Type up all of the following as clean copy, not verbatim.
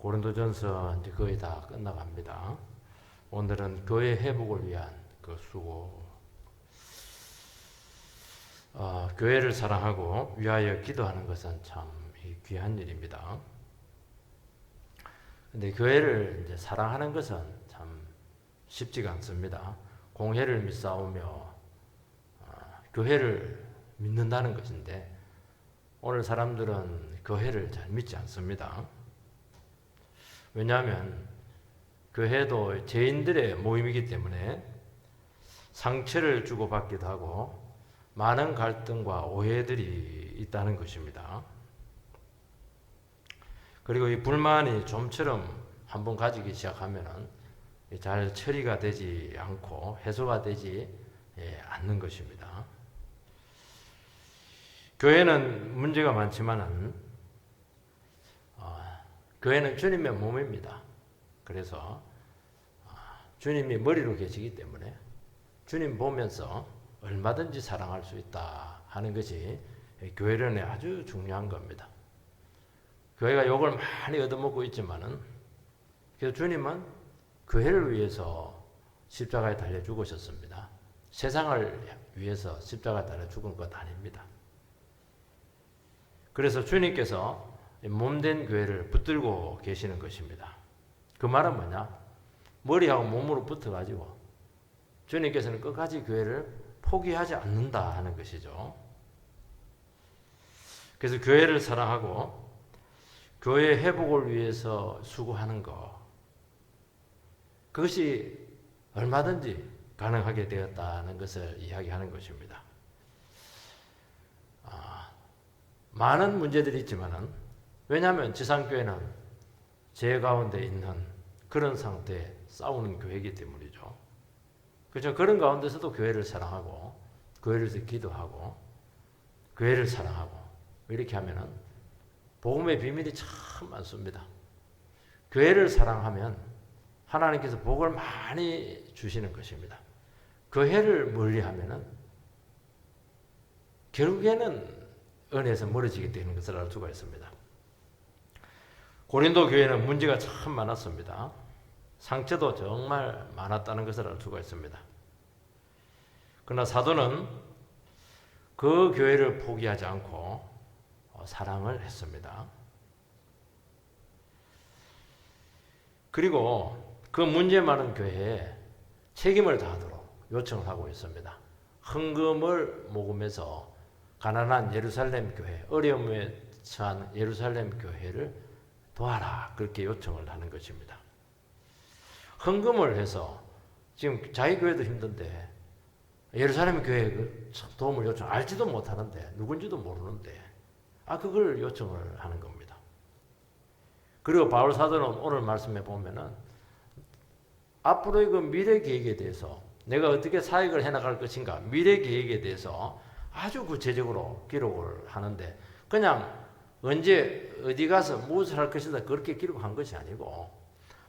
고린도전서 이제 거의 다 끝나갑니다. 오늘은 교회 회복을 위한 그 수고, 교회를 사랑하고 위하여 기도하는 것은 참 귀한 일입니다. 근데 교회를 이제 사랑하는 것은 참 쉽지가 않습니다. 공회를 믿사오며 교회를 믿는다는 것인데 오늘 사람들은 교회를 잘 믿지 않습니다. 왜냐하면 교회도 죄인들의 모임이기 때문에 상처를 주고받기도 하고 많은 갈등과 오해들이 있다는 것입니다. 그리고 이 불만이 좀처럼 한번 가지기 시작하면 잘 처리가 되지 않고 해소가 되지 않는 것입니다. 교회는 문제가 많지만은 교회는 주님의 몸입니다. 그래서 주님이 머리로 계시기 때문에 주님 보면서 얼마든지 사랑할 수 있다 하는 것이 교회론에 아주 중요한 겁니다. 교회가 욕을 많이 얻어먹고 있지만은 그래서 주님은 교회를 위해서 십자가에 달려 죽으셨습니다. 세상을 위해서 십자가에 달려 죽은 것 아닙니다. 그래서 주님께서 몸된 교회를 붙들고 계시는 것입니다. 그 말은 뭐냐? 머리하고 몸으로 붙어가지고 주님께서는 끝까지 교회를 포기하지 않는다 하는 것이죠. 그래서 교회를 사랑하고 교회 회복을 위해서 수고하는 것, 그것이 얼마든지 가능하게 되었다는 것을 이야기하는 것입니다. 많은 문제들이 있지만은 왜냐하면 지상교회는 죄 가운데 있는 그런 상태에 싸우는 교회이기 때문이죠. 그렇죠. 그런 가운데서도 교회를 사랑하고 교회를 위해서 기도하고 교회를 사랑하고 이렇게 하면은 복음의 비밀이 참 많습니다. 교회를 사랑하면 하나님께서 복을 많이 주시는 것입니다. 교회를 멀리하면은 결국에는 은혜에서 멀어지게 되는 것을 알 수가 있습니다. 고린도 교회는 문제가 참 많았습니다. 상처도 정말 많았다는 것을 알 수가 있습니다. 그러나 사도는 그 교회를 포기하지 않고 사랑을 했습니다. 그리고 그 문제 많은 교회에 책임을 다하도록 요청을 하고 있습니다. 헌금을 모금해서 가난한 예루살렘 교회, 어려움에 처한 예루살렘 교회를 도와라, 그렇게 요청을 하는 것입니다. 헌금을 해서 지금 자기 교회도 힘든데 예루살렘 교회에 도움을 요청, 알지도 못하는데 누군지도 모르는데 그걸 요청을 하는 겁니다. 그리고 바울 사도는 오늘 말씀에 보면은 앞으로의 그 미래 계획에 대해서 내가 어떻게 사역을 해나갈 것인가, 미래 계획에 대해서 아주 구체적으로 기록을 하는데 그냥 언제 어디 가서 무엇을 할 것이다 그렇게 기록한 것이 아니고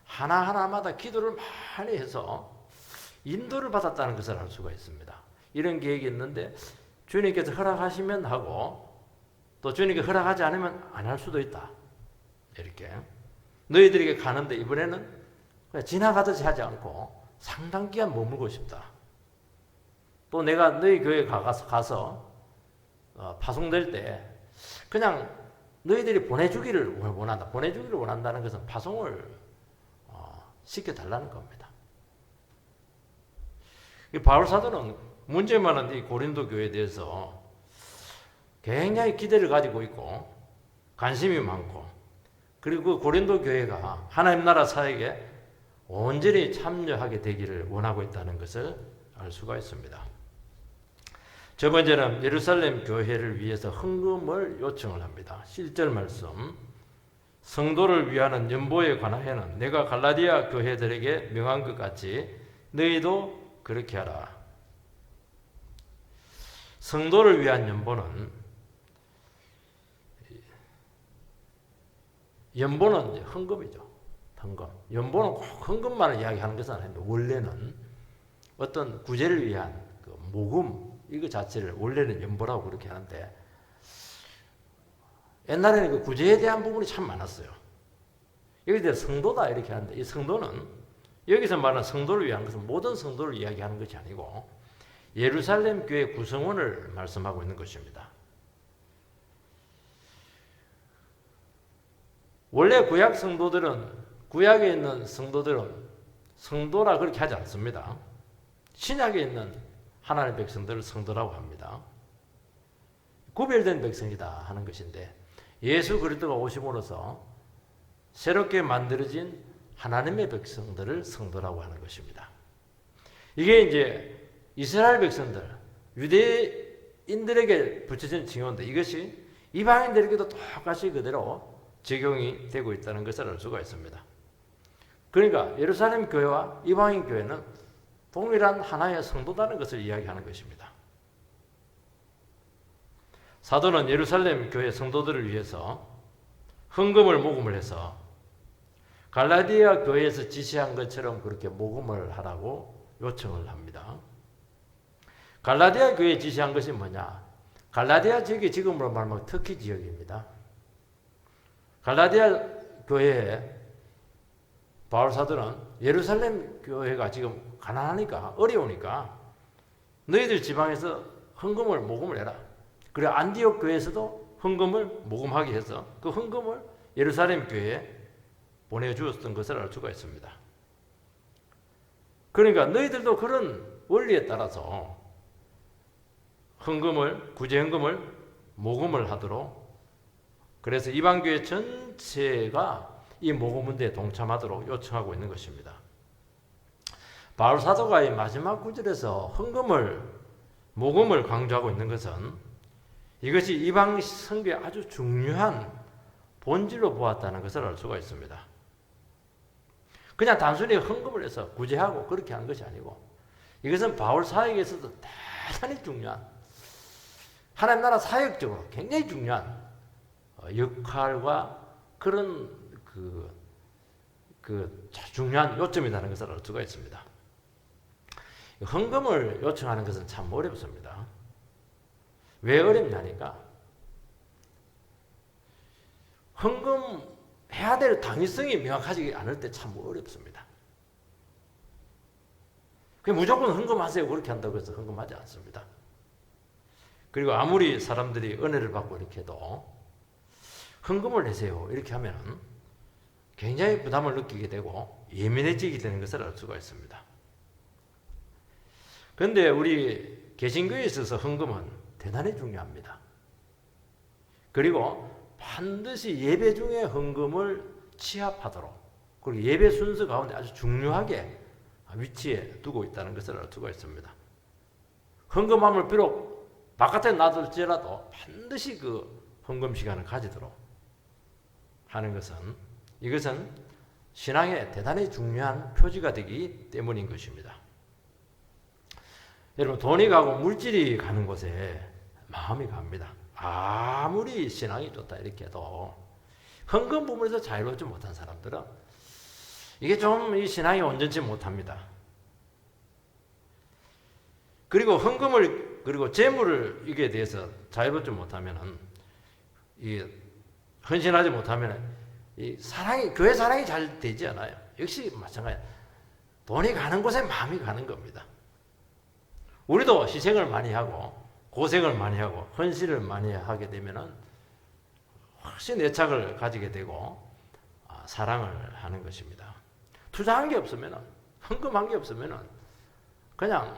하나하나마다 기도를 많이 해서 인도를 받았다는 것을 알 수가 있습니다. 이런 계획이 있는데 주님께서 허락하시면 하고 또 주님께 허락하지 않으면 안 할 수도 있다. 이렇게 너희들에게 가는데 이번에는 그냥 지나가듯이 하지 않고 상당 기간 머물고 싶다. 또 내가 너희 교회에 가서 파송될 때 그냥 너희들이 보내주기를 원한다. 보내주기를 원한다는 것은 파송을 시켜달라는 겁니다. 바울 사도는 문제 많은 이 고린도 교회에 대해서 굉장히 기대를 가지고 있고 관심이 많고 그리고 고린도 교회가 하나님 나라 사역에 온전히 참여하게 되기를 원하고 있다는 것을 알 수가 있습니다. 첫 번째는 예루살렘 교회를 위해서 헌금을 요청을 합니다. 1절 말씀, 성도를 위하는 연보에 관하여는 내가 갈라디아 교회들에게 명한 것 같이 너희도 그렇게 하라. 성도를 위한 연보는 헌금이죠. 헌금. 연보는 꼭 헌금만을 이야기하는 것은 아닌데 원래는 어떤 구제를 위한 그 모금 이거 자체를 원래는 연보라고 그렇게 하는데 옛날에는 그 구제에 대한 부분이 참 많았어요. 여기서 성도다 이렇게 하는데 이 성도는 여기서 말하는 성도를 위한 것은 모든 성도를 이야기하는 것이 아니고 예루살렘 교회 구성원을 말씀하고 있는 것입니다. 원래 구약 성도들은 구약에 있는 성도들은 성도라 그렇게 하지 않습니다. 신약에 있는 하나님의 백성들을 성도라고 합니다. 구별된 백성이다 하는 것인데 예수 그리스도가 오심으로써 새롭게 만들어진 하나님의 백성들을 성도라고 하는 것입니다. 이게 이제 이스라엘 백성들, 유대인들에게 붙여진 징표인데 이것이 이방인들에게도 똑같이 그대로 적용이 되고 있다는 것을 알 수가 있습니다. 그러니까 예루살렘 교회와 이방인 교회는 동일한 하나의 성도다는 것을 이야기하는 것입니다. 사도는 예루살렘 교회 성도들을 위해서 헌금을 모금을 해서 갈라디아 교회에서 지시한 것처럼 그렇게 모금을 하라고 요청을 합니다. 갈라디아 교회에 지시한 것이 뭐냐? 갈라디아 지역이 지금으로 말하면 터키 지역입니다. 갈라디아 교회에 바울 사도는 예루살렘 교회가 지금 가난하니까 어려우니까 너희들 지방에서 헌금을 모금을 해라. 그래 안디옥 교회에서도 헌금을 모금하게 해서 그 헌금을 예루살렘 교회에 보내주었던 것을 알 수가 있습니다. 그러니까 너희들도 그런 원리에 따라서 헌금을 구제헌금을 모금을 하도록 그래서 이방교회 전체가 이 모금 문제에 동참하도록 요청하고 있는 것입니다. 바울 사도가 이 마지막 구절에서 헌금을 모금을 강조하고 있는 것은 이것이 이방 선교의 아주 중요한 본질로 보았다는 것을 알 수가 있습니다. 그냥 단순히 헌금을 해서 구제하고 그렇게 하는 것이 아니고 이것은 바울 사역에서도 대단히 중요한 하나님 나라 사역적으로 굉장히 중요한 역할과 그런 중요한 요점이라는 것을 알 수가 있습니다. 헌금을 요청하는 것은 참 어렵습니다. 왜 어렵냐니까 헌금해야 될 당위성이 명확하지 않을 때 참 어렵습니다. 무조건 헌금하세요 그렇게 한다고 해서 헌금하지 않습니다. 그리고 아무리 사람들이 은혜를 받고 이렇게 해도 헌금을 내세요 이렇게 하면 굉장히 부담을 느끼게 되고 예민해지게 되는 것을 알 수가 있습니다. 그런데 우리 개신교에 있어서 헌금은 대단히 중요합니다. 그리고 반드시 예배 중에 헌금을 취합하도록 그리고 예배 순서 가운데 아주 중요하게 위치에 두고 있다는 것을 알 수가 있습니다. 헌금함을 비록 바깥에 놔둘지라도 반드시 그 헌금 시간을 가지도록 하는 것은 이것은 신앙에 대단히 중요한 표지가 되기 때문인 것입니다. 여러분 돈이 가고 물질이 가는 곳에 마음이 갑니다. 아무리 신앙이 좋다 이렇게 해도 헌금 부분에서 자유롭지 못한 사람들은 이게 좀 이 신앙이 온전치 못합니다. 그리고 헌금을 그리고 재물을 이게 대해서 자유롭지 못하면은 이 헌신하지 못하면은 이 사랑이 교회 사랑이 잘 되지 않아요. 역시 마찬가지. 돈이 가는 곳에 마음이 가는 겁니다. 우리도 희생을 많이 하고 고생을 많이 하고 헌신을 많이 하게 되면은 훨씬 애착을 가지게 되고 사랑을 하는 것입니다. 투자한 게 없으면은 헌금한 게 없으면은 그냥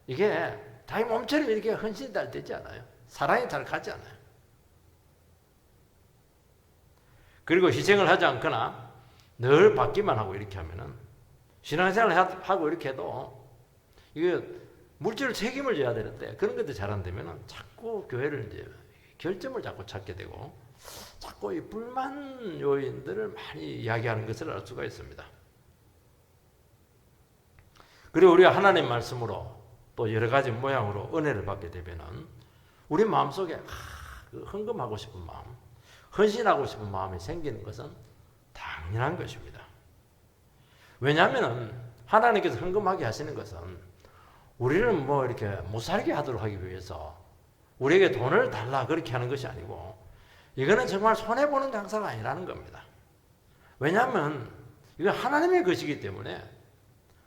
이게 자기 몸처럼 이렇게 헌신이 잘 되지 않아요. 사랑이 잘 가지 않아요. 그리고 희생을 하지 않거나 늘 받기만 하고 이렇게 하면은 신앙생활을 하고 이렇게 해도 이게 물질 책임을 져야 되는데 그런 것도 잘 안 되면은 자꾸 교회를 이제 결점을 자꾸 찾게 되고 자꾸 이 불만 요인들을 많이 이야기하는 것을 알 수가 있습니다. 그리고 우리가 하나님 말씀으로 또 여러 가지 모양으로 은혜를 받게 되면은 우리 마음속에 그 헌금하고 싶은 마음, 헌신하고 싶은 마음이 생기는 것은 당연한 것입니다. 왜냐하면 하나님께서 헌금하게 하시는 것은 우리는 뭐 이렇게 못 살게 하도록 하기 위해서 우리에게 돈을 달라 그렇게 하는 것이 아니고 이거는 정말 손해보는 장사가 아니라는 겁니다. 왜냐하면 이건 하나님의 것이기 때문에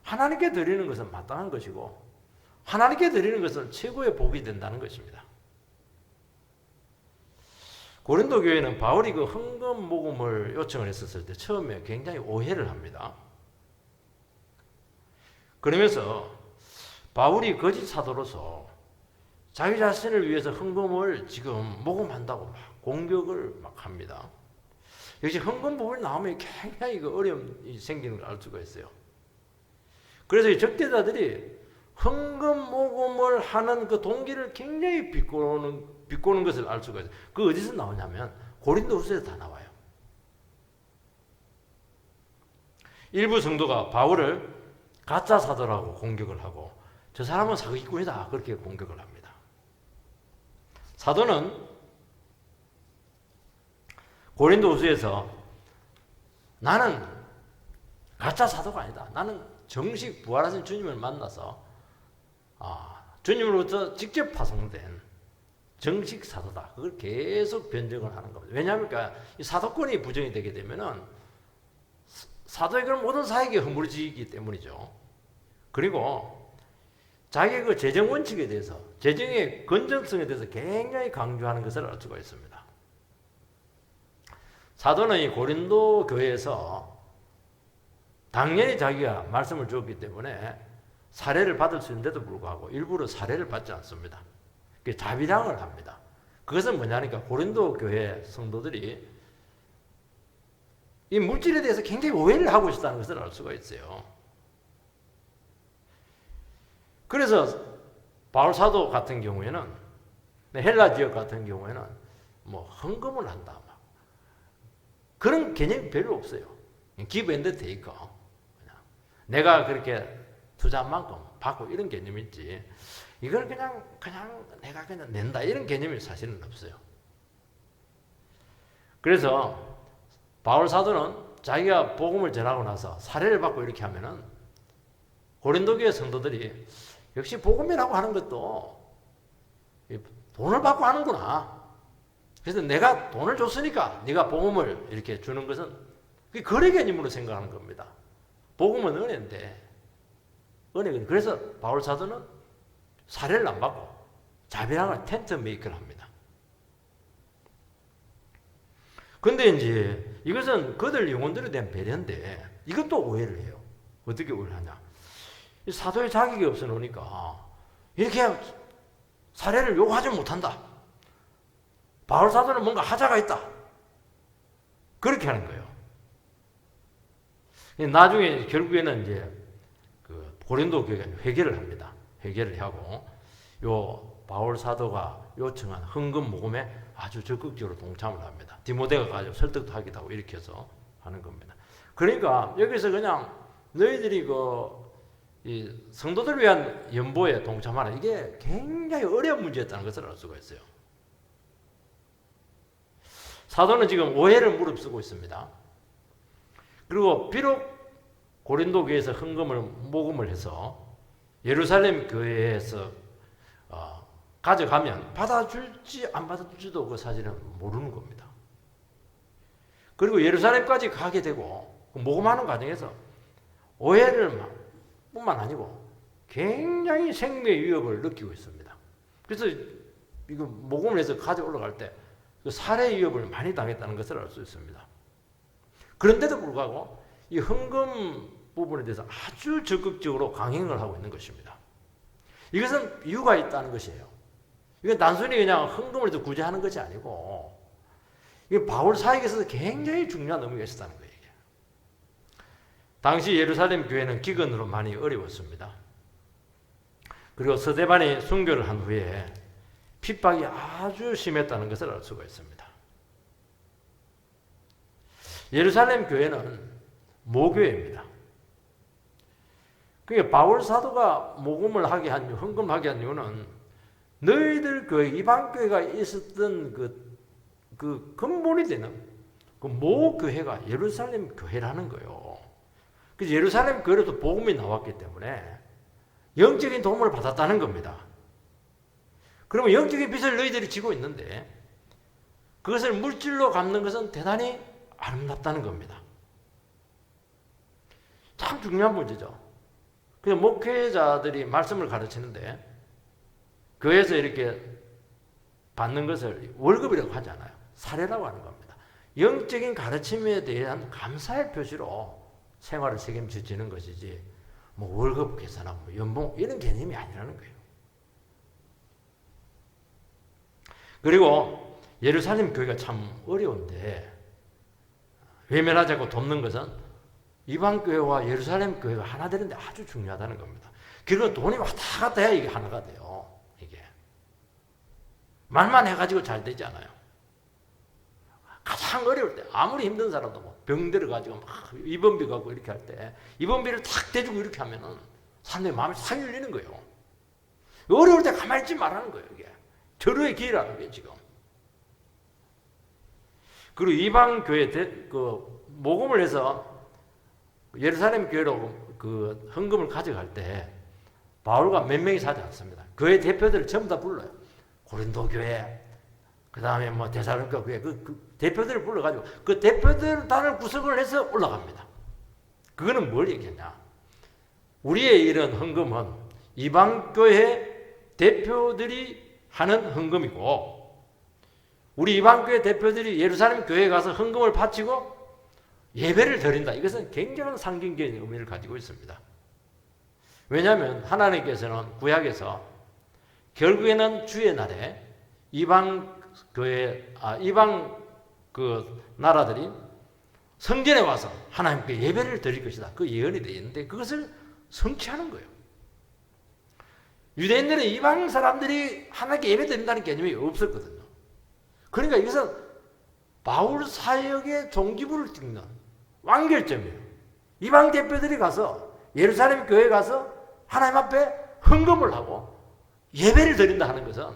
하나님께 드리는 것은 마땅한 것이고 하나님께 드리는 것은 최고의 복이 된다는 것입니다. 고린도 교회는 바울이 그 헌금 모금을 요청을 했었을 때 처음에 굉장히 오해를 합니다. 그러면서 바울이 거짓 사도로서 자기 자신을 위해서 헌금을 지금 모금한다고 막 공격을 막 합니다. 역시 헌금 부분이 나오면 굉장히 그 어려움이 생기는 걸 알 수가 있어요. 그래서 이 적대자들이 헌금 모금을 하는 그 동기를 굉장히 비꼬는 것을 알 수가 있어요. 그 어디서 나오냐면 고린도후서에서 다 나와요. 일부 성도가 바울을 가짜 사도라고 공격을 하고 저 사람은 사기꾼이다 그렇게 공격을 합니다. 사도는 고린도후서에서 나는 가짜 사도가 아니다. 나는 정식 부활하신 주님을 만나서 주님으로부터 직접 파송된 정식 사도다. 그걸 계속 변증을 하는 겁니다. 왜냐하면 이 사도권이 부정이 되게 되면은 사도의 그런 모든 사역이 허물어지기 때문이죠. 그리고 자기의 그 재정 원칙에 대해서, 재정의 건전성에 대해서 굉장히 강조하는 것을 알 수가 있습니다. 사도는 이 고린도 교회에서 당연히 자기가 말씀을 주었기 때문에 사례를 받을 수 있는데도 불구하고 일부러 사례를 받지 않습니다. 자비량을 합니다. 그것은 뭐냐니까 고린도 교회 성도들이 이 물질에 대해서 굉장히 오해를 하고 있다는 것을 알 수가 있어요. 그래서 바울 사도 같은 경우에는 헬라 지역 같은 경우에는 뭐 헌금을 한다 그런 개념이 별로 없어요. give and take. 내가 그렇게 투자한 만큼 받고 이런 개념이지. 이건 그냥 내가 그냥 낸다 이런 개념이 사실은 없어요. 그래서 바울 사도는 자기가 복음을 전하고 나서 사례를 받고 이렇게 하면은 고린도 교회 성도들이 역시 복음이라고 하는 것도 돈을 받고 하는구나. 그래서 내가 돈을 줬으니까 네가 복음을 이렇게 주는 것은 그게 거래 개념으로 생각하는 겁니다. 복음은 은혜인데 은혜거든요. 그래서 바울 사도는 사례를 안 받고 자비랑을 텐트 메이크를 합니다. 근데 이제 이것은 그들 영혼들에 대한 배려인데 이것도 오해를 해요. 어떻게 오해를 하냐? 사도의 자격이 없어 놓으니까 이렇게 사례를 요구하지 못한다. 바울 사도는 뭔가 하자가 있다. 그렇게 하는 거예요. 나중에 결국에는 이제 그 고린도 교회가 회개를 합니다. 회개를 하고 요 바울 사도가 요청한 헌금 모금에 아주 적극적으로 동참을 합니다. 디모데가 가지고 설득도 하기도 하고 이렇게 해서 하는 겁니다. 그러니까 여기서 그냥 너희들이 이 성도들을 위한 연보에 동참하는 이게 굉장히 어려운 문제였다는 것을 알 수가 있어요. 사도는 지금 오해를 무릅쓰고 있습니다. 그리고 비록 고린도 교회에서 헌금을 모금을 해서 예루살렘 교회에서 가져가면 받아줄지 안 받아줄지도 그 사실은 모르는 겁니다. 그리고 예루살렘까지 가게 되고 모금하는 과정에서 오해를 뿐만 아니고 굉장히 생명의 위협을 느끼고 있습니다. 그래서 이거 모금을 해서 가져 올라갈 때 그 살해 위협을 많이 당했다는 것을 알 수 있습니다. 그런데도 불구하고 이 헌금 부분에 대해서 아주 적극적으로 강행을 하고 있는 것입니다. 이것은 이유가 있다는 것이에요. 이건 단순히 그냥 헌금을 해서 구제하는 것이 아니고 이게 바울 사역에서 굉장히 중요한 의미가 있었다는 거예요. 당시 예루살렘 교회는 기근으로 많이 어려웠습니다. 그리고 스데반이 순교를 한 후에 핍박이 아주 심했다는 것을 알 수가 있습니다. 예루살렘 교회는 모교회입니다. 그게 바울 사도가 모금을 하게 한 이유, 헌금하게 한 이유는 너희들 교회, 이방 교회가 있었던 그 근본이 되는 그 모교회가 예루살렘 교회라는 거예요. 그래서 예루살렘 교회로도 복음이 나왔기 때문에 영적인 도움을 받았다는 겁니다. 그러면 영적인 빚을 너희들이 지고 있는데 그것을 물질로 갚는 것은 대단히 아름답다는 겁니다. 중요한 문제죠. 그냥 목회자들이 말씀을 가르치는데 교회에서 이렇게 받는 것을 월급이라고 하지 않아요. 사례라고 하는 겁니다. 영적인 가르침에 대한 감사의 표시로 생활을 책임지는 것이지 뭐 월급 계산하고 뭐 연봉 이런 개념이 아니라는 거예요. 그리고 예루살렘 교회가 참 어려운데 외면하자고 돕는 것은 이방 교회와 예루살렘 교회가 하나 되는데 아주 중요하다는 겁니다. 그리고 돈이 왔다 갔다 해야 이게 하나가 돼요. 이게 말만 해가지고 잘 되지 않아요. 가장 어려울 때 아무리 힘든 사람도 뭐 병 들어가지고 막 입원비 가고 이렇게 할 때 입원비를 탁 대주고 이렇게 하면은 사람들이 마음이 싹 열리는 거예요. 어려울 때 가만히 있지 말라는 거예요. 이게 절호의 기회라는 게 지금. 그리고 이방 교회 그 모금을 해서 예루살렘 교회로 그 헌금을 가져갈 때 바울과 몇 명이 사지 않습니다. 교회 대표들을 전부 다 불러요. 고린도 교회, 그 다음에 뭐 데살로니가 교회, 그 대표들을 불러가지고 그 대표들단을 구성을 해서 올라갑니다. 그거는 뭘 얘기하냐? 우리의 이런 헌금은 이방 교회 대표들이 하는 헌금이고, 우리 이방 교회 대표들이 예루살렘 교회에 가서 헌금을 바치고 예배를 드린다. 이것은 굉장한 상징적인 의미를 가지고 있습니다. 왜냐하면 하나님께서는 구약에서 결국에는 주의 날에 이방 그 나라들이 성전에 와서 하나님께 예배를 드릴 것이다. 그 예언이 되어 있는데 그것을 성취하는 거예요. 유대인들은 이방 사람들이 하나님께 예배 드린다는 개념이 없었거든요. 그러니까 이것은 바울 사역의 종지부를 찍는 완결점이에요. 이방 대표들이 가서 예루살렘 교회에 가서 하나님 앞에 헌금을 하고 예배를 드린다 하는 것은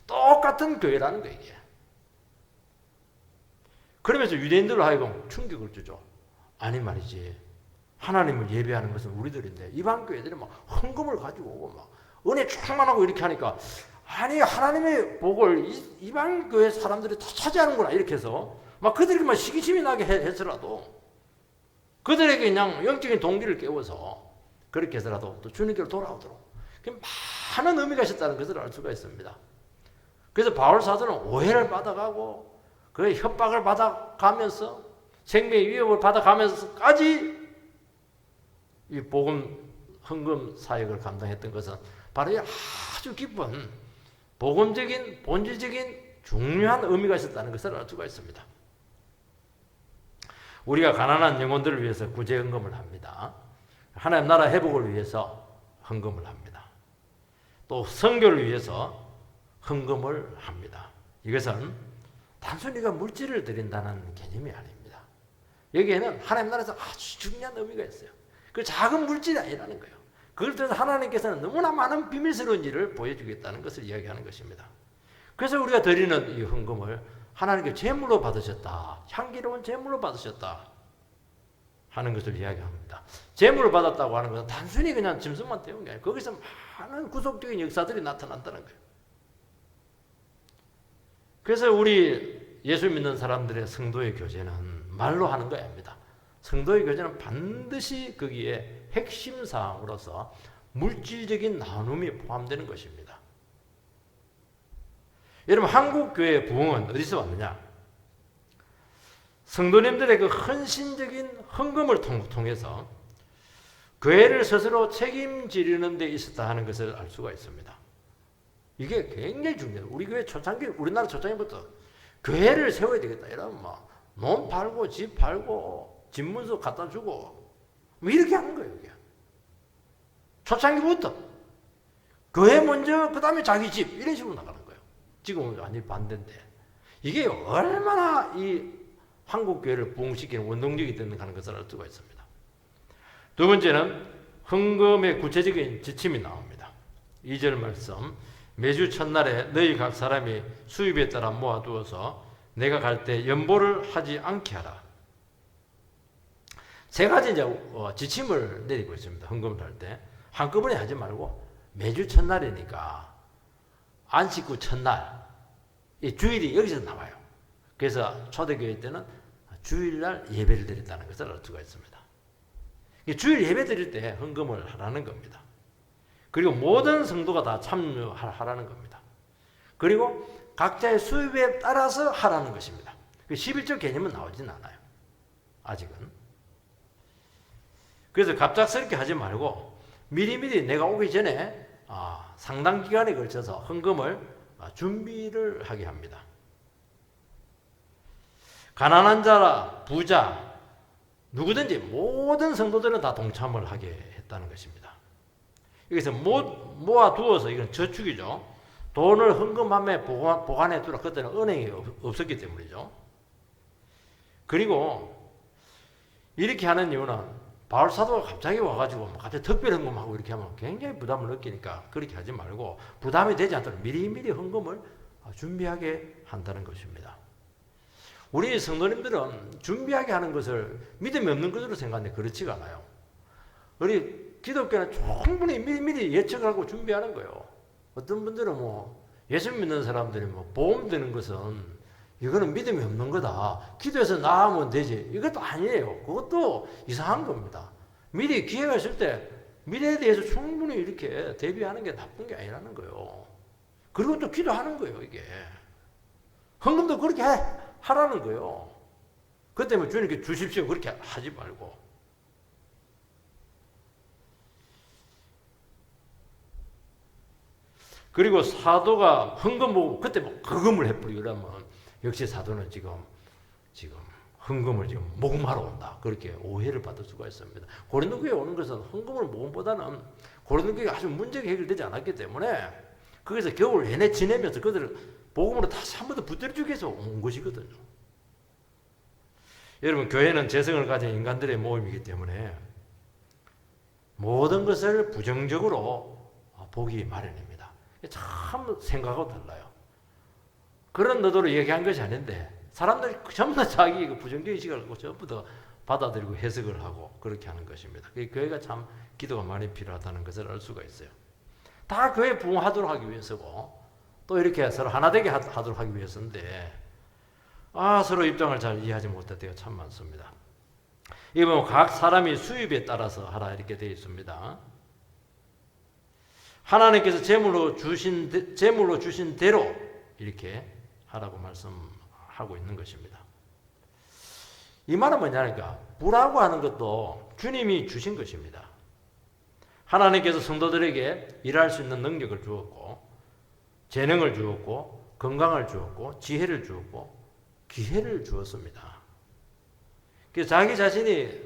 똑같은 교회라는 거예요. 이게. 그러면서 유대인들로 하여금 충격을 주죠. 아니 말이지, 하나님을 예배하는 것은 우리들인데 이방 교회들이 막 헌금을 가지고 오고 막 은혜 충만하고 이렇게 하니까, 아니 하나님의 복을 이방 교회 사람들이 다 차지하는구나 이렇게 해서 막 그들에게 막 시기심이 나게 해서라도 그들에게 그냥 영적인 동기를 깨워서 그렇게 해서라도 또 주님께로 돌아오도록 많은 의미가 있었다는 것을 알 수가 있습니다. 그래서 바울 사도는 오해를 받아가고 그 협박을 받아가면서 생명의 위협을 받아가면서까지 이 복음 헌금 사역을 감당했던 것은 바로 이 아주 깊은 복음적인 본질적인 중요한 의미가 있었다는 것을 알 수가 있습니다. 우리가 가난한 영혼들을 위해서 구제 헌금을 합니다. 하나님 나라 회복을 위해서 헌금을 합니다. 또 선교를 위해서 헌금을 합니다. 이것은 단순히가 물질을 드린다는 개념이 아닙니다. 여기에는 하나님 나라에서 아주 중요한 의미가 있어요. 그 작은 물질이 아니라는 거예요. 그걸 통해서 하나님께서는 너무나 많은 비밀스러운 일을 보여주겠다는 것을 이야기하는 것입니다. 그래서 우리가 드리는 이 헌금을 하나님께 제물로 받으셨다, 향기로운 제물로 받으셨다 하는 것을 이야기합니다. 제물을 받았다고 하는 것은 단순히 그냥 짐승만 태운 게 아니라 거기서 많은 구속적인 역사들이 나타난다는 거예요. 그래서 우리 예수 믿는 사람들의 성도의 교제는 말로 하는 거 아닙니다. 성도의 교제는 반드시 거기에 핵심 사항으로서 물질적인 나눔이 포함되는 것입니다. 여러분, 한국 교회의 부흥은 어디서 왔느냐? 성도님들의 그 헌신적인 헌금을 통해서 교회를 스스로 책임지려는 데 있었다 하는 것을 알 수가 있습니다. 이게 굉장히 중요해요. 우리 교회 초창기, 우리나라 초창기부터 교회를 세워야 되겠다 이러면 막 논 팔고 집 팔고 집문서 갖다 주고 뭐 이렇게 하는 거예요. 이게. 초창기부터 교회 먼저 그 다음에 자기 집 이런 식으로 나가는 거예요. 지금은 완전히 반대인데 이게 얼마나 이 한국 교회를 부흥시키는 원동력이 되는가 하는 것을 알 수가 있습니다. 두 번째는 헌금의 구체적인 지침이 나옵니다. 2절 말씀, 매주 첫날에 너희 각 사람이 수입에 따라 모아두어서 내가 갈 때 연보를 하지 않게 하라. 세 가지 이제 지침을 내리고 있습니다. 헌금을 할 때 한꺼번에 하지 말고 매주 첫날이니까 안식 후 첫날, 이 주일이 여기서 나와요. 그래서 초대교회 때는 주일날 예배를 드린다는 것을 알 수가 있습니다. 주일 예배 드릴 때 헌금을 하라는 겁니다. 그리고 모든 성도가 다 참여하라는 겁니다. 그리고 각자의 수입에 따라서 하라는 것입니다. 11조 개념은 나오진 않아요. 아직은. 그래서 갑작스럽게 하지 말고 미리미리 내가 오기 전에 상당 기간에 걸쳐서 헌금을 준비를 하게 합니다. 가난한 자라 부자 누구든지 모든 성도들은 다 동참을 하게 했다는 것입니다. 여기서 모아두어서 이건 저축이죠. 돈을 헌금함에 보관해 두라. 그때는 은행이 없었기 때문이죠. 그리고 이렇게 하는 이유는 바울 사도가 갑자기 와가지고 갑자기 특별 헌금하고 이렇게 하면 굉장히 부담을 느끼니까 그렇게 하지 말고 부담이 되지 않도록 미리미리 헌금을 준비하게 한다는 것입니다. 우리 성도님들은 준비하게 하는 것을 믿음이 없는 것으로 생각하는데 그렇지가 않아요. 우리 기독교는 충분히 미리미리 예측을 하고 준비하는 거예요. 어떤 분들은 예수 믿는 사람들이 보험 드는 것은 이거는 믿음이 없는 거다. 기도해서 나으면 되지. 이것도 아니에요. 그것도 이상한 겁니다. 미리 기회가 있을 때 미래에 대해서 충분히 이렇게 대비하는 게 나쁜 게 아니라는 거예요. 그리고 또 기도하는 거예요, 이게. 헌금도 그렇게 하라는 거예요. 그 때문에 주님께 주십시오. 그렇게 하지 말고. 그리고 사도가 헌금 보고 그때 거금을 해버리고 이러면 역시 사도는 지금 헌금을 지금 모금하러 온다. 그렇게 오해를 받을 수가 있습니다. 고린도 교회에 오는 것은 헌금을 모금보다는 고린도 교회가 아주 문제가 해결되지 않았기 때문에 거기서 겨울 내내 지내면서 그들을 복음으로 다시 한 번 더 붙들어주기 위해서 온 것이거든요. 여러분, 교회는 재성을 가진 인간들의 모임이기 때문에 모든 것을 부정적으로 보기 마련입니다. 참 생각하고 달라요. 그런 의도로 얘기한 것이 아닌데 사람들이 전부 다 자기 부정적인 시각을 갖고 전부 다 받아들이고 해석을 하고 그렇게 하는 것입니다. 교회가 참 기도가 많이 필요하다는 것을 알 수가 있어요. 다 교회 부흥하도록 하기 위해서고 또 이렇게 서로 하나 되게 하도록 하기 위해서인데 서로 입장을 잘 이해하지 못할 때가 참 많습니다. 이게 보면 각 사람이 수입에 따라서 하라 이렇게 되어 있습니다. 하나님께서 제물로 주신 대로 이렇게 하라고 말씀하고 있는 것입니다. 이 말은 뭐냐니까 부라고 하는 것도 주님이 주신 것입니다. 하나님께서 성도들에게 일할 수 있는 능력을 주었고 재능을 주었고 건강을 주었고 지혜를 주었고 기회를 주었습니다. 그래서 자기 자신이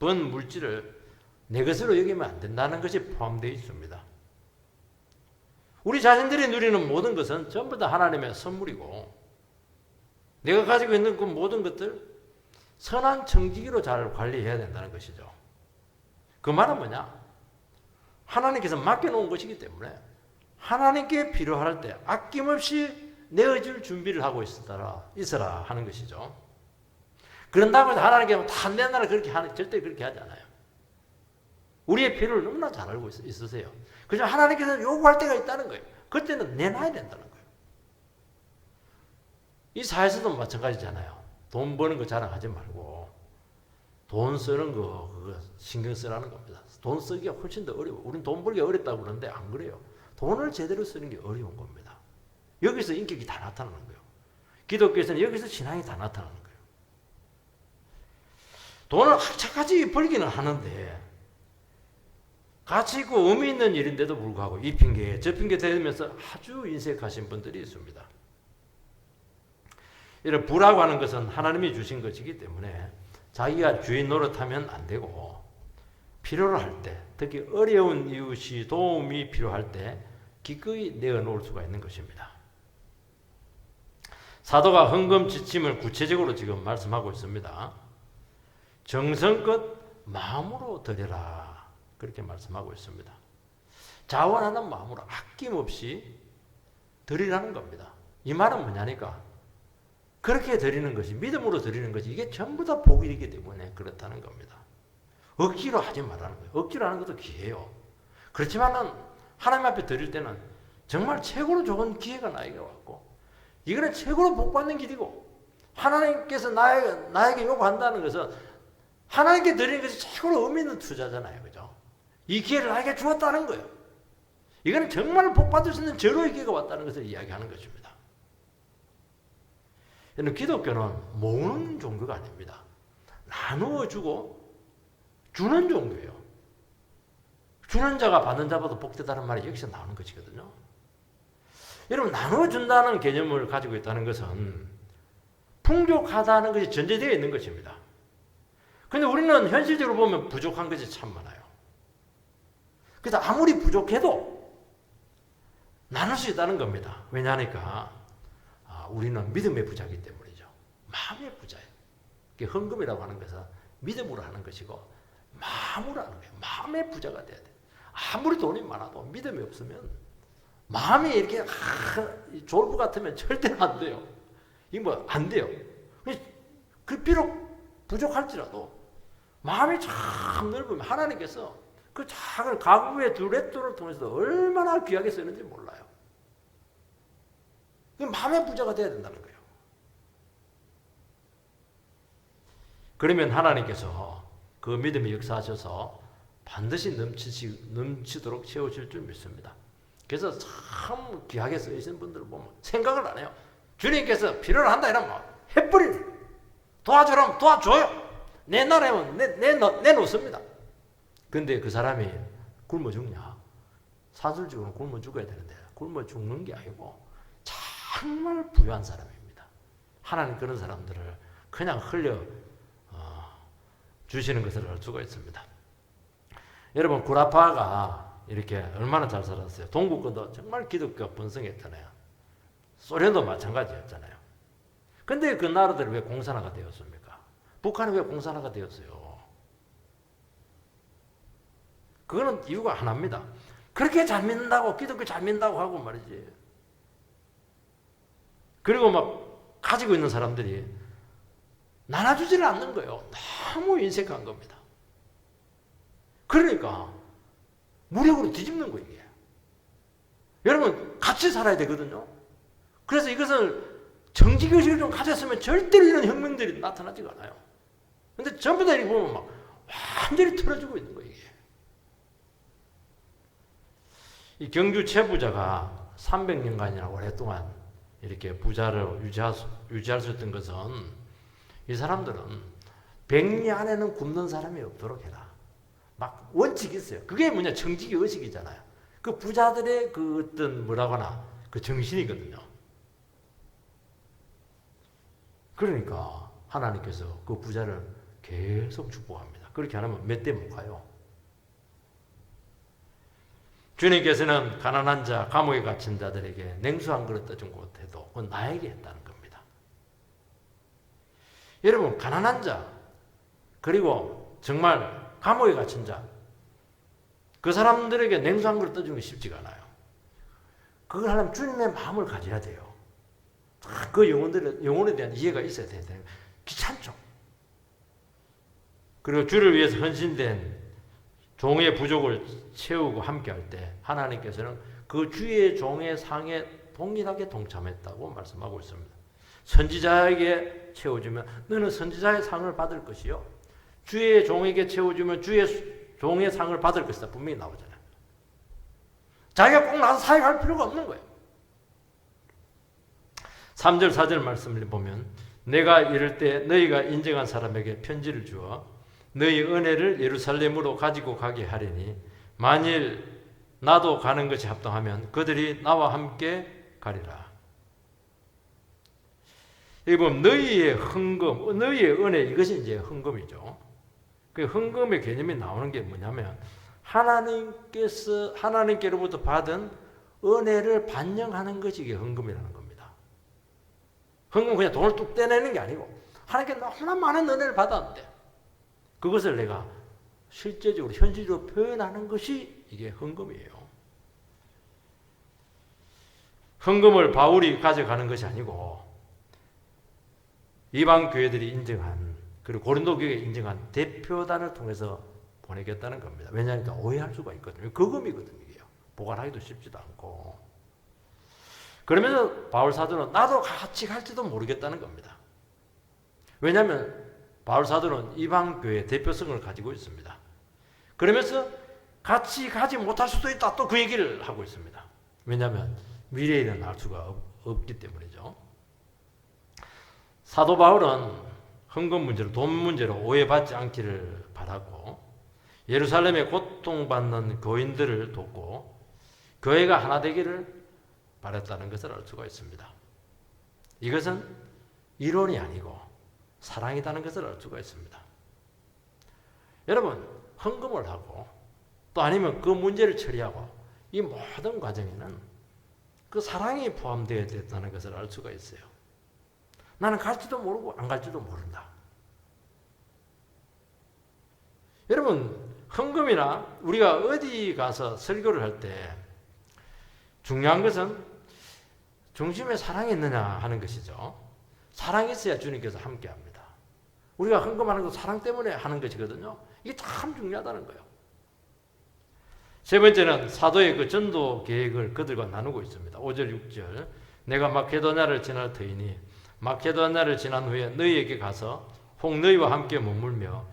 번 물질을 내 것으로 여기면 안 된다는 것이 포함되어 있습니다. 우리 자신들이 누리는 모든 것은 전부 다 하나님의 선물이고 내가 가지고 있는 그 모든 것들 선한 청지기로 잘 관리해야 된다는 것이죠. 그 말은 뭐냐? 하나님께서 맡겨놓은 것이기 때문에 하나님께 필요할 때 아낌없이 내어줄 준비를 하고 있어라 하는 것이죠. 그런다고 해서 하나님께서 다 내놔라 절대 그렇게 하지 않아요. 우리의 필요를 너무나 잘 알고 있으세요. 그래서 하나님께서 요구할 때가 있다는 거예요. 그때는 내놔야 된다는 거예요. 이 사회에서도 마찬가지잖아요. 돈 버는 거 자랑하지 말고 돈 쓰는 거 그거 신경 쓰라는 겁니다. 돈 쓰기가 훨씬 더 어려워. 우린 돈 벌기가 어렵다고 그러는데 안 그래요. 돈을 제대로 쓰는 게 어려운 겁니다. 여기서 인격이 다 나타나는 거예요. 기독교에서는 여기서 신앙이 다 나타나는 거예요. 돈을 악착같이 벌기는 하는데 가치 있고 의미 있는 일인데도 불구하고 이 핑계 저 핑계 대면서 아주 인색하신 분들이 있습니다. 이런 부라고 하는 것은 하나님이 주신 것이기 때문에 자기가 주인 노릇하면 안 되고 필요로 할 때 특히 어려운 이웃이 도움이 필요할 때 기꺼이 내어놓을 수가 있는 것입니다. 사도가 헌금 지침을 구체적으로 지금 말씀하고 있습니다. 정성껏 마음으로 드려라 그렇게 말씀하고 있습니다. 자원하는 마음으로 아낌없이 드리라는 겁니다. 이 말은 뭐냐니까 그렇게 드리는 것이 믿음으로 드리는 것이 이게 전부 다 복이기 때문에 그렇다는 겁니다. 억지로 하지 말라는 거예요. 억지로 하는 것도 기회예요. 그렇지만은 하나님 앞에 드릴 때는 정말 최고로 좋은 기회가 나에게 왔고 이거는 최고로 복받는 길이고 하나님께서 나에게 요구한다는 것은 하나님께 드리는 것이 최고로 의미 있는 투자잖아요. 그죠? 이 기회를 나에게 주었다는 거예요. 이거는 정말 복 받을 수 있는 절호의 기회가 왔다는 것을 이야기하는 것입니다. 기독교는 모으는 종교가 아닙니다. 나누어 주고 주는 종교예요. 주는 자가 받는 자보다 복되다는 말이 여기서 나오는 것이거든요. 여러분, 나누어 준다는 개념을 가지고 있다는 것은 풍족하다는 것이 전제되어 있는 것입니다. 그런데 우리는 현실적으로 보면 부족한 것이 참 많아요. 그래서 아무리 부족해도 나눌 수 있다는 겁니다. 왜냐하니까 우리는 믿음의 부자이기 때문이죠. 마음의 부자예요. 헌금이라고 하는 것은 믿음으로 하는 것이고 마음으로 하는 거예요. 마음의 부자가 돼야 돼요. 아무리 돈이 많아도 믿음이 없으면 마음이 이렇게 졸부 같으면 절대로 안 돼요. 이거 뭐 안 돼요. 그 비록 부족할지라도 마음이 참 넓으면 하나님께서 그 작은 가구의 두렛돈을 통해서 얼마나 귀하게 쓰는지 몰라요. 마음의 부자가 돼야 된다는 거예요. 그러면 하나님께서 그 믿음을 역사하셔서 반드시 넘치도록 채워질 줄 믿습니다. 그래서 참 귀하게 쓰이신 분들을 보면 생각을 안 해요. 주님께서 필요를 한다 이러면 해버리네. 도와주라면 도와줘요. 내 나라면 내놓습니다. 근데 그 사람이 굶어 죽냐? 사술적으로 굶어 죽어야 되는데 굶어 죽는 게 아니고 정말 부유한 사람입니다. 하나님 그런 사람들을 그냥 흘려 주시는 것을 알 수가 있습니다. 여러분, 구라파가 이렇게 얼마나 잘 살았어요. 동구권도 정말 기독교가 번성했잖아요. 소련도 마찬가지였잖아요. 근데 그 나라들이 왜 공산화가 되었습니까? 북한이 왜 공산화가 되었어요? 그거는 이유가 하나입니다. 그렇게 잘 믿는다고, 기독교 잘 믿는다고 하고 말이지. 그리고 막 가지고 있는 사람들이 나눠주지를 않는 거예요. 너무 인색한 겁니다. 그러니까 무력으로 뒤집는 거예요. 이게. 여러분, 같이 살아야 되거든요. 그래서 이것을 정직의식을 좀 가졌으면 절대로 이런 혁명들이 나타나지가 않아요. 근데 전부 다 이렇게 보면 막 완전히 틀어지고 있는 거예요. 이게. 이 경주 최부자가 300년간이나 오랫동안 이렇게 부자를 유지할 수 있던 것은 이 사람들은 100리 안에는 굶는 사람이 없도록 해라. 막 원칙이 있어요. 그게 뭐냐? 정직의 의식이잖아요. 그 부자들의 그 어떤 뭐라고 하나 그 정신이거든요. 그러니까 하나님께서 그 부자를 계속 축복합니다. 그렇게 안 하면 몇 대 못 가요. 주님께서는 가난한 자, 감옥에 갇힌 자들에게 냉수 한 그릇 떠준 것해도 그건 나에게 했다는 겁니다. 여러분, 가난한 자, 그리고 정말 감옥에 갇힌 자, 그 사람들에게 냉수 한 그릇 떠주는 게 쉽지가 않아요. 그걸 하려면 주님의 마음을 가져야 돼요. 그 영혼에 대한 이해가 있어야 돼요. 귀찮죠. 그리고 주를 위해서 헌신된 종의 부족을 채우고 함께할 때 하나님께서는 그 주의 종의 상에 동일하게 동참했다고 말씀하고 있습니다. 선지자에게 채워주면 너는 선지자의 상을 받을 것이요, 주의 종에게 채워주면 주의 종의 상을 받을 것이다. 분명히 나오잖아요. 자기가 꼭 나서 사역할 필요가 없는 거예요. 3절 4절 말씀을 보면 내가 이럴 때 너희가 인정한 사람에게 편지를 주어 너희 은혜를 예루살렘으로 가지고 가게 하리니 만일 나도 가는 것이 합당하면 그들이 나와 함께 가리라. 여기 보면 너희의 헌금, 너희의 은혜, 이것이 이제 헌금이죠. 그 헌금의 개념이 나오는 게 뭐냐면 하나님께로부터 받은 은혜를 반영하는 것이 이게 헌금이라는 겁니다. 헌금은 그냥 돈을 뚝 떼내는 게 아니고 하나님께 너무나 많은 은혜를 받았는데 그것을 내가 실제적으로 현실적으로 표현하는 것이 이게 헌금이에요. 헌금을 바울이 가져가는 것이 아니고 이방 교회들이 인정한, 그리고 고린도 교회가 인정한 대표단을 통해서 보내겠다는 겁니다. 왜냐하면 오해할 수가 있거든요. 거금이거든요. 이게요. 보관하기도 쉽지도 않고. 그러면서 바울 사도는 나도 같이 갈지도 모르겠다는 겁니다. 왜냐하면 바울 사도는 이방 교회 대표성을 가지고 있습니다. 그러면서 같이 가지 못할 수도 있다. 또 그 얘기를 하고 있습니다. 왜냐하면 미래에 일어날 수가 없기 때문이죠. 사도 바울은 헌금 문제로, 돈 문제로 오해받지 않기를 바랐고, 예루살렘에 고통받는 교인들을 돕고 교회가 하나 되기를 바랬다는 것을 알 수가 있습니다. 이것은 이론이 아니고 사랑이라는 것을 알 수가 있습니다. 여러분, 헌금을 하고 또 아니면 그 문제를 처리하고 이 모든 과정에는 그 사랑이 포함되어 있다는 것을 알 수가 있어요. 나는 갈지도 모르고 안 갈지도 모른다. 여러분, 헌금이나 우리가 어디 가서 설교를 할 때 중요한 것은 중심에 사랑이 있느냐 하는 것이죠. 사랑이 있어야 주님께서 함께 합니다. 우리가 헌금하는 건 사랑 때문에 하는 것이거든요. 이게 참 중요하다는 거예요. 세 번째는 사도의 그 전도 계획을 그들과 나누고 있습니다. 5절 6절 내가 마케도냐를 지날 터이니 마케도냐를 지난 후에 너희에게 가서 혹 너희와 함께 머물며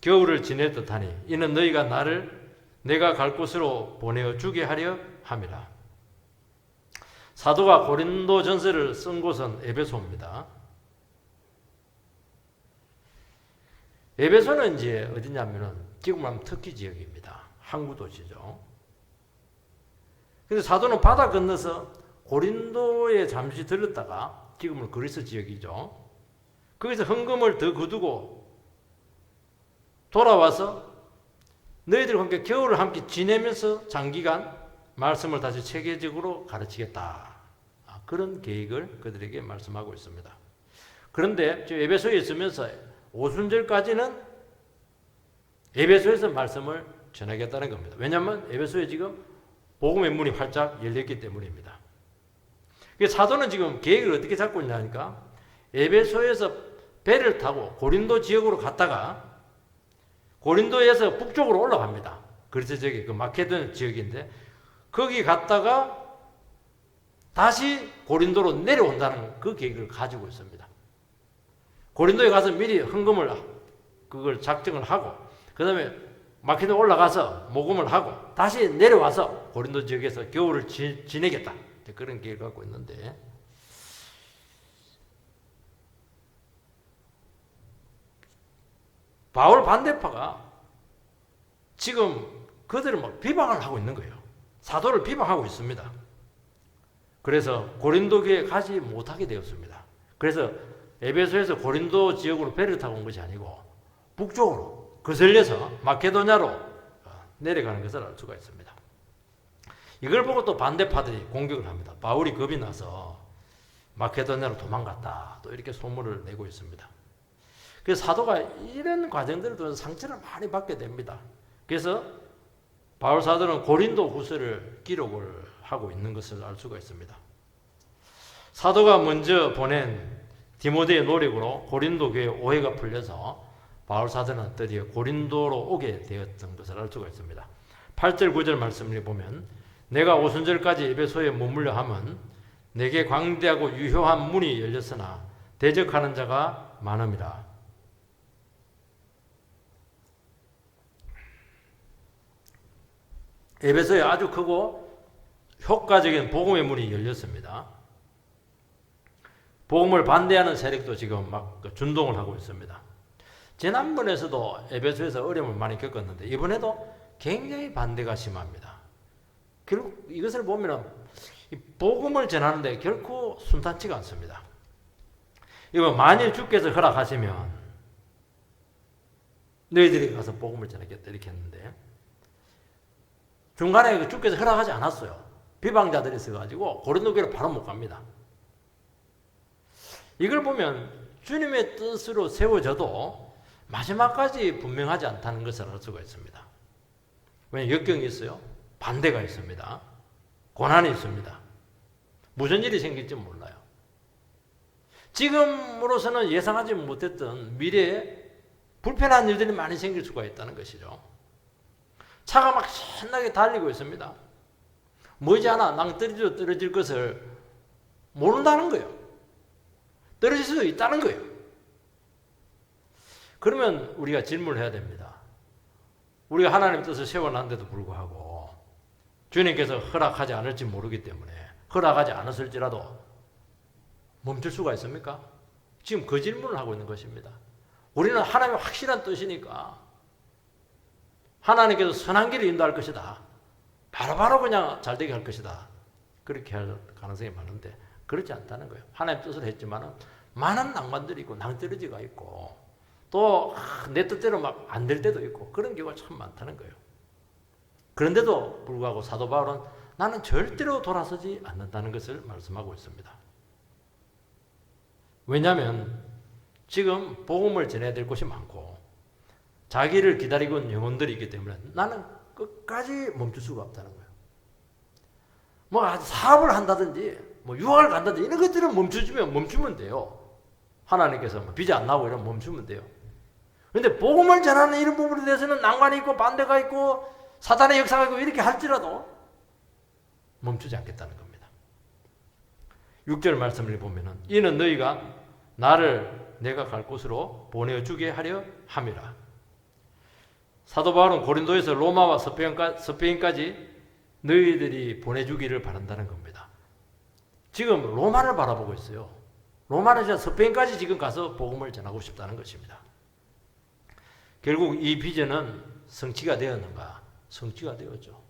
겨울을 지낼 듯하니 이는 너희가 나를 내가 갈 곳으로 보내어 주게 하려 함이라. 사도가 고린도 전서를 쓴 곳은 에베소입니다. 에베소는 이제 어디냐면은 지금 하면 터키 지역입니다. 항구 도시죠. 그래서 사도는 바다 건너서 고린도에 잠시 들렀다가 지금은 그리스 지역이죠. 거기서 헌금을 더 거두고 돌아와서 너희들과 함께 겨울을 함께 지내면서 장기간 말씀을 다시 체계적으로 가르치겠다. 그런 계획을 그들에게 말씀하고 있습니다. 그런데 에베소에 있으면서 오순절까지는 에베소에서 말씀을 전하겠다는 겁니다. 왜냐하면 에베소에 지금 복음의 문이 활짝 열렸기 때문입니다. 사도는 지금 계획을 어떻게 잡고 있냐니까 에베소에서 배를 타고 고린도 지역으로 갔다가 고린도에서 북쪽으로 올라갑니다. 그래서 저기 그 마케도냐 지역인데 거기 갔다가 다시 고린도로 내려온다는 그 계획을 가지고 있습니다. 고린도에 가서 미리 헌금을 그걸 작정을 하고 그 다음에 마케도냐 올라가서 모금을 하고 다시 내려와서 고린도 지역에서 겨울을 지내겠다. 그런 계획을 갖고 있는데 바울 반대파가 지금 그들을 막 비방을 하고 있는 거예요. 사도를 비방하고 있습니다. 그래서 고린도 교회에 가지 못하게 되었습니다. 그래서 에베소에서 고린도 지역으로 배를 타고 온 것이 아니고 북쪽으로 거슬려서 마케도냐로 내려가는 것을 알 수가 있습니다. 이걸 보고 또 반대파들이 공격을 합니다. 바울이 겁이 나서 마케도냐로 도망갔다. 또 이렇게 소문을 내고 있습니다. 그래서 사도가 이런 과정들을 통해서 상처를 많이 받게 됩니다. 그래서 바울 사도는 고린도 후서를 기록을 하고 있는 것을 알 수가 있습니다. 사도가 먼저 보낸 디모데의 노력으로 고린도 교회 오해가 풀려서 바울 사도는 드디어 고린도로 오게 되었던 것을 알 수가 있습니다. 8절 9절 말씀을 보면 내가 오순절까지 에베소에 머물려 함은 내게 광대하고 유효한 문이 열렸으나 대적하는 자가 많음이라. 에베소에 아주 크고 효과적인 복음의 문이 열렸습니다. 복음을 반대하는 세력도 지금 막 준동을 하고 있습니다. 지난번에서도 에베소에서 어려움을 많이 겪었는데 이번에도 굉장히 반대가 심합니다. 결국 이것을 보면 복음을 전하는데 결코 순탄치가 않습니다. 이거 만일 주께서 허락하시면 너희들이 가서 복음을 전하겠다 이렇게 했는데 중간에 주께서 허락하지 않았어요. 비방자들이 있어가지고 고린도 교회로 바로 못 갑니다. 이걸 보면 주님의 뜻으로 세워져도 마지막까지 분명하지 않다는 것을 알 수가 있습니다. 왜냐하면 역경이 있어요. 반대가 있습니다. 고난이 있습니다. 무슨 일이 생길지 몰라요. 지금으로서는 예상하지 못했던 미래에 불편한 일들이 많이 생길 수가 있다는 것이죠. 차가 막 신나게 달리고 있습니다. 머지않아 낭떠러지로 떨어질 것을 모른다는 거예요. 떨어질 수도 있다는 거예요. 그러면 우리가 질문을 해야 됩니다. 우리가 하나님 뜻을 세워놨는데도 불구하고 주님께서 허락하지 않을지 모르기 때문에 허락하지 않았을지라도 멈출 수가 있습니까? 지금 그 질문을 하고 있는 것입니다. 우리는 하나님의 확실한 뜻이니까 하나님께서 선한 길을 인도할 것이다. 바로바로 그냥 잘되게 할 것이다. 그렇게 할 가능성이 많은데 그렇지 않다는 거예요. 하나님 뜻을 했지만 많은 낭만들이 있고 낭떠러지가 있고 또 내 뜻대로 막 안 될 때도 있고 그런 경우가 참 많다는 거예요. 그런데도 불구하고 사도 바울은 나는 절대로 돌아서지 않는다는 것을 말씀하고 있습니다. 왜냐하면 지금 복음을 전해야 될 곳이 많고 자기를 기다리고 있는 영혼들이 있기 때문에 나는 끝까지 멈출 수가 없다는 거예요. 뭐 사업을 한다든지 뭐 유학을 간다든지 이런 것들은 멈추면 돼요. 하나님께서 비자 안 나오고 이러면 멈추면 돼요. 그런데 복음을 전하는 이런 부분에 대해서는 난관이 있고 반대가 있고 사단의 역사가 있고 이렇게 할지라도 멈추지 않겠다는 겁니다. 6절 말씀을 보면은 이는 너희가 나를 내가 갈 곳으로 보내주게 하려 함이라. 사도 바울은 고린도에서 로마와 스페인까지 너희들이 보내주기를 바란다는 겁니다. 지금 로마를 바라보고 있어요. 로마는 스페인까지 지금 가서 복음을 전하고 싶다는 것입니다. 결국 이 비전은 성취가 되었는가? 성취가 되었죠.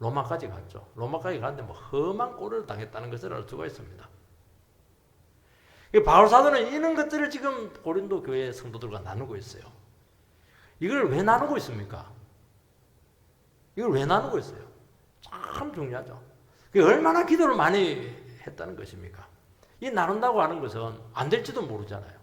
로마까지 갔죠. 로마까지 갔는데 뭐 험한 꼴을 당했다는 것을 알 수가 있습니다. 바울 사도는 이런 것들을 지금 고린도 교회 성도들과 나누고 있어요. 이걸 왜 나누고 있습니까? 이걸 왜 나누고 있어요? 참 중요하죠. 얼마나 기도를 많이 했다는 것입니까? 이 나눈다고 하는 것은 안 될지도 모르잖아요.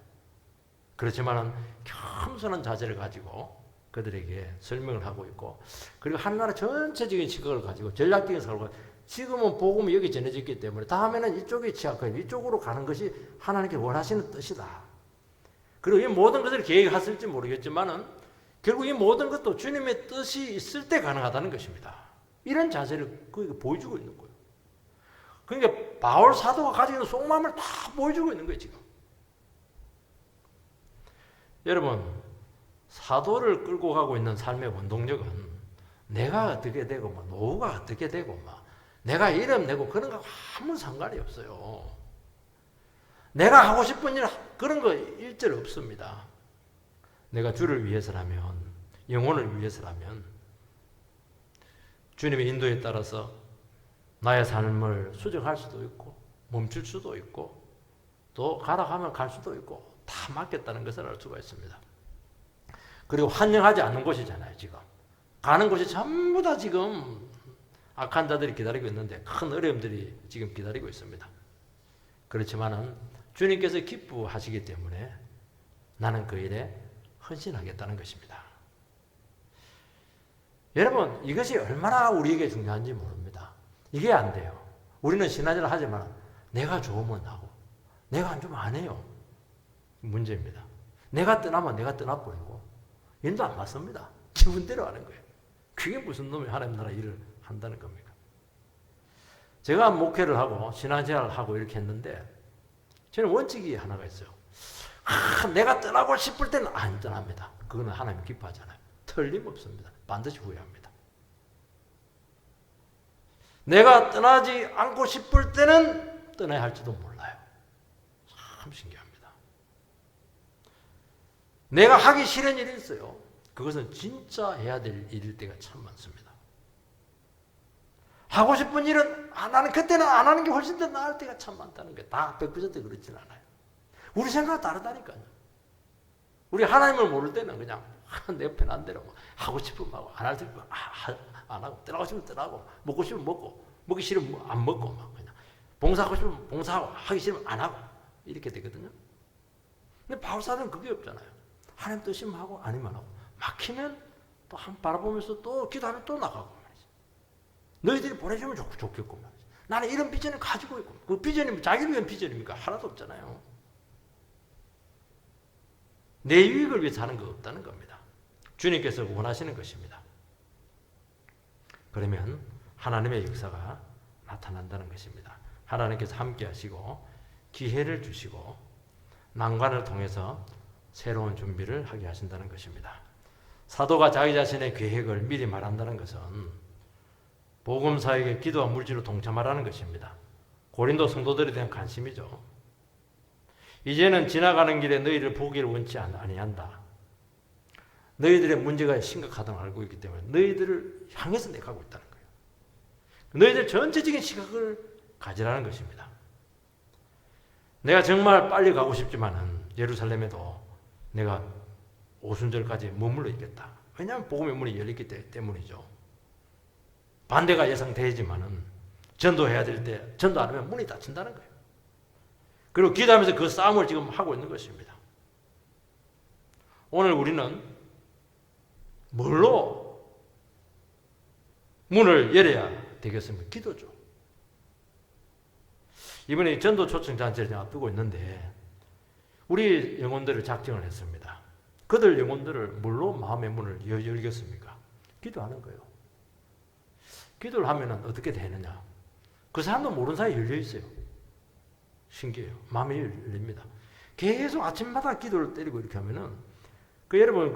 그렇지만 겸손한 자세를 가지고 그들에게 설명을 하고 있고 그리고 하나나라 전체적인 시각을 가지고 전략적인 생각을 가지고 지금은 복음이 여기 전해졌기 때문에 다음에는 이쪽에 취약하고 이쪽으로 가는 것이 하나님께 원하시는 뜻이다. 그리고 이 모든 것을 계획했을지 모르겠지만은 결국 이 모든 것도 주님의 뜻이 있을 때 가능하다는 것입니다. 이런 자세를 보여주고 있는 거예요. 그러니까 바울 사도가 가지고 있는 속마음을 다 보여주고 있는 거예요, 지금. 여러분, 사도를 끌고 가고 있는 삶의 원동력은 내가 어떻게 되고, 노후가 어떻게 되고, 내가 이름 내고 그런 거 아무 상관이 없어요. 내가 하고 싶은 일, 그런 거 일절 없습니다. 내가 주를 위해서라면, 영혼을 위해서라면, 주님의 인도에 따라서 나의 삶을 수정할 수도 있고, 멈출 수도 있고, 또 가라 하면 갈 수도 있고, 다 맡겼다는 것을 알 수가 있습니다. 그리고 환영하지 않는 곳이잖아요, 지금. 가는 곳이 전부 다 지금 악한 자들이 기다리고 있는데 큰 어려움들이 지금 기다리고 있습니다. 그렇지만은 주님께서 기뻐하시기 때문에 나는 그 일에 헌신하겠다는 것입니다. 여러분, 이것이 얼마나 우리에게 중요한지 모릅니다. 이게 안 돼요. 우리는 신앙생활을 하지만 내가 좋으면 하고 내가 안 좋으면 안 해요. 문제입니다. 내가 떠나면 내가 떠나버리고 인도 안 맞습니다. 기분대로 하는 거예요. 그게 무슨 놈이 하나님 나라 일을 한다는 겁니까? 제가 목회를 하고 신앙생활을 하고 이렇게 했는데 저는 원칙이 하나가 있어요. 내가 떠나고 싶을 때는 안 떠납니다. 그거는 하나님 기뻐하잖아요. 틀림없습니다. 반드시 후회합니다. 내가 떠나지 않고 싶을 때는 떠나야 할지도 몰라요. 참 신기합니다. 내가 하기 싫은 일이 있어요. 그것은 진짜 해야 될 일일 때가 참 많습니다. 하고 싶은 일은 나는 그때는 안 하는 게 훨씬 더 나을 때가 참 많다는 거예요. 다 100% 그렇진 않아요. 우리 생각은 다르다니까요. 우리 하나님을 모를 때는 그냥 내 편한 대로 하고 싶으면 하고 안 할 때 안 하고 떠나고 싶으면 떠나고 먹고 싶으면 먹고 먹기 싫으면 안 먹고 막 그냥 봉사하고 싶으면 봉사하고 하기 싫으면 안 하고 이렇게 되거든요. 근데 바울 사도는 그게 없잖아요. 하나님 뜻이면 하고 아니면 하고 막히면 또 한 바라보면서 또 기도하면 또 나가고 말이지. 너희들이 보내주면 좋겠고 말이지. 나는 이런 비전을 가지고 있고 그 비전이 자기를 위한 비전입니까? 하나도 없잖아요. 내 유익을 위해서 하는 거 없다는 겁니다. 주님께서 원하시는 것입니다. 그러면 하나님의 역사가 나타난다는 것입니다. 하나님께서 함께 하시고 기회를 주시고 난관을 통해서 새로운 준비를 하게 하신다는 것입니다. 사도가 자기 자신의 계획을 미리 말한다는 것은 복음사에게 기도와 물질로 동참하라는 것입니다. 고린도 성도들에 대한 관심이죠. 이제는 지나가는 길에 너희를 보기를 원치 아니한다. 너희들의 문제가 심각하다는 걸 알고 있기 때문에 너희들을 향해서 내가 가고 있다는 거예요. 너희들 전체적인 시각을 가지라는 것입니다. 내가 정말 빨리 가고 싶지만은 예루살렘에도 내가 오순절까지 머물러 있겠다. 왜냐하면 복음의 문이 열렸기 때문이죠. 반대가 예상되지만은 전도해야 될 때 전도 안 하면 문이 닫힌다는 거예요. 그리고 기도하면서 그 싸움을 지금 하고 있는 것입니다. 오늘 우리는 뭘로 문을 열어야 되겠습니까? 기도죠. 이번에 전도 초청 잔치를 앞두고 있는데 우리 영혼들을 작정을 했습니다. 그들 영혼들을 뭘로 마음의 문을 열겠습니까? 기도하는 거예요. 기도를 하면 어떻게 되느냐? 그 사람도 모르는 사이에 열려 있어요. 신기해요. 마음이 열립니다. 계속 아침마다 기도를 때리고 이렇게 하면은 여러분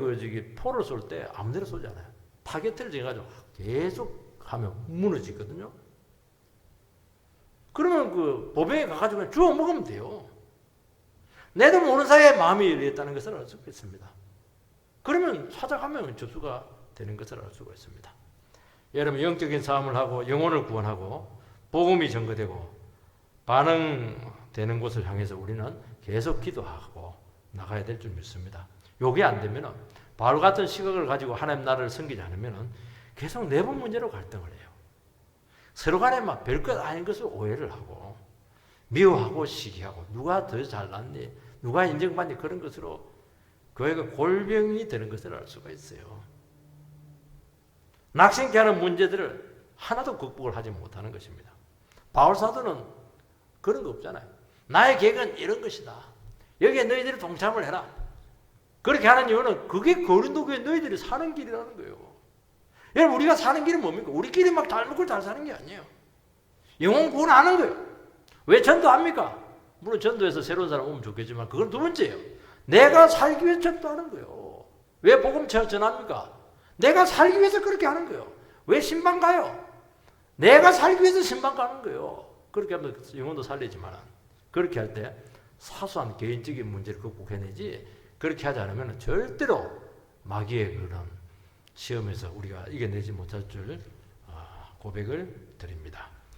포를 쏠 때 아무데나 쏘지 않아요. 타겟을 정해가지고 계속 하면 무너지거든요. 그러면 보병에 가가지고 주워 먹으면 돼요. 내도 모르는 사이에 마음이 열렸다는 것을 알 수가 있습니다. 그러면 찾아가면 접수가 되는 것을 알 수가 있습니다. 여러분 영적인 싸움을 하고 영혼을 구원하고 복음이 전거되고 반응되는 곳을 향해서 우리는 계속 기도하고 나가야 될 줄 믿습니다. 요게 안 되면 바울 같은 시각을 가지고 하나님 나라를 섬기지 않으면 계속 내부 문제로 갈등을 해요. 서로 간에 막 별것 아닌 것을 오해를 하고 미워하고 시기하고 누가 더 잘났니 누가 인정받니 그런 것으로 교회가 골병이 되는 것을 알 수가 있어요. 낙심케 하는 문제들을 하나도 극복을 하지 못하는 것입니다. 바울 사도는 그런 거 없잖아요. 나의 계획은 이런 것이다. 여기에 너희들이 동참을 해라. 그렇게 하는 이유는 그게 고린도 교회 너희들이 사는 길이라는 거예요. 여러분 우리가 사는 길은 뭡니까? 우리끼리 막 잘 먹고 잘 사는 게 아니에요. 영혼 구원하는 거예요. 왜 전도합니까? 물론 전도해서 새로운 사람 오면 좋겠지만 그건 두 번째예요. 내가 살기 위해서 전도하는 거예요. 왜 복음 전합니까? 내가 살기 위해서 그렇게 하는 거예요. 왜 신방 가요? 내가 살기 위해서 신방 가는 거예요. 그렇게 하면 영혼도 살리지만 그렇게 할 때 사소한 개인적인 문제를 극복해내지 그렇게 하지 않으면 절대로 마귀의 그런 시험에서 우리가 이겨내지 못할 줄 고백을 드립니다.